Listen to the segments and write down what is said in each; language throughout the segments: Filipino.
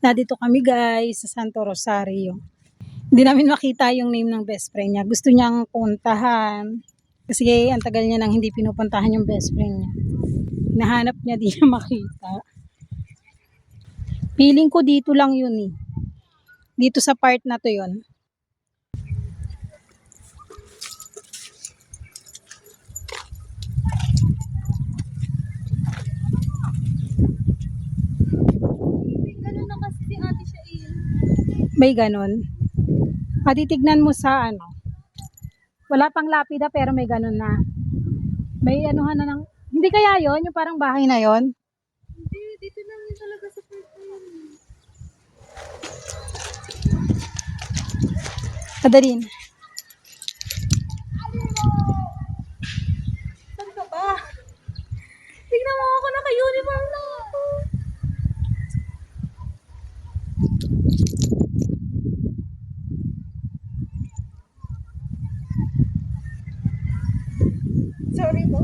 Nandito kami guys sa Santo Rosario. Hindi namin makita yung name ng best friend niya. Gusto niyang puntahan. Kasi ang tagal niya nang hindi pinupuntahan yung best friend niya. Nahanap niya, di niya makita. Feeling ko dito lang yun eh. Dito sa part na to yun. Ganun na kasi si ate siya eh. May ganon. Titignan mo sa ano. Wala pang lapida pero may ganon na. May anuhan na ng... Hindi kaya yon yung parang bahay na yon. Hindi, dito lang yun talaga sa part na yun. Kadalin. Saan ka ba? Tignan mo ako, naka-uniform lang ako. Sorry po.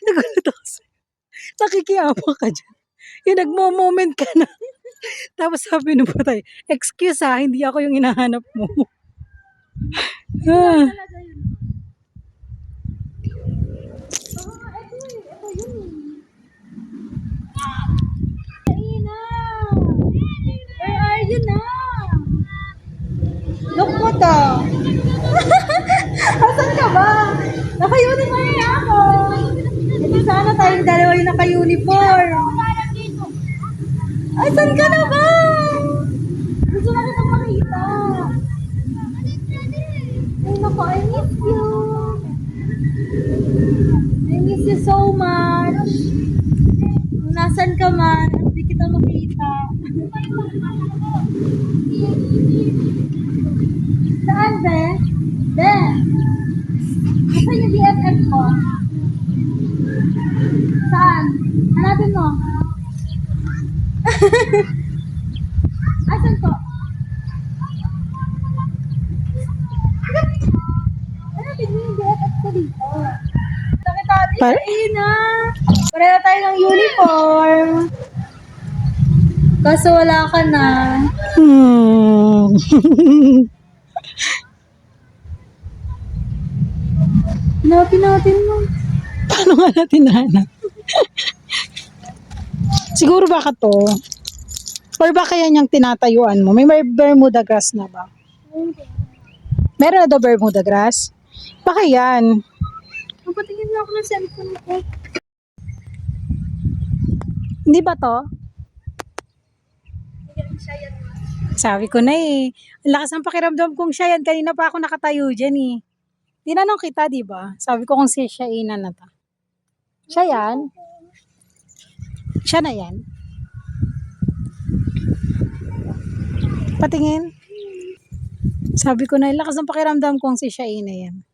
Nagulat ako sa'yo. Nakikiawa ka dyan. Yung nagmo-moment ka na. Tapos sabi nung patay, excuse ha, hindi ako yung hinahanap mo. Ah. Talaga yun. Oo nga, ito eh. Ito yun eh. Ina! Where are you now? Look mo to. Asan ka ba? Naka-uniform na ako. Ito sana tayong dalawa yung naka-uniform. Asan ka na ba? Gusto na kitang makita. Ay naku, I miss you. I miss you so much. Kung nasan ka man, hindi kita makita. Saan, be? Be? Nasaan yung BFF ko? Saan? Hanapin mo. Asan po? Hanapin mo yung BFF ko dito. Nakita natin Par- sa ina. Pareho tayo ng uniform. Kaso wala ka na. Hanapin natin mo. Paano nga natin nahanap? Siguro baka to. Or baka yan yung tinatayuan mo. May Bermuda grass na ba? Meron na daw Bermuda grass? Baka yan. Papatingin lang ako ng cellphone ko. Hindi ba to? Yan siya yan. Sabi ko na eh. Ang lakas ng pakiramdam kong siya yan. Kanina pa ako nakatayo dyan eh. Tinanong kita, di ba? Sabi ko kung si siya ina na ta. Siya yan? Siya na yan? Patingin. Sabi ko na, ang lakas ng pakiramdam kong si siya ina yan.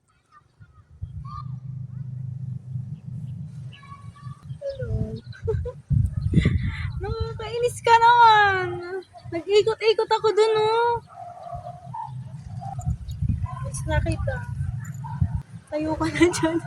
Nakakainis ka naman. Nag-ikot-ikot ako dun, oh. Miss na kita. Tayo ka na dyan.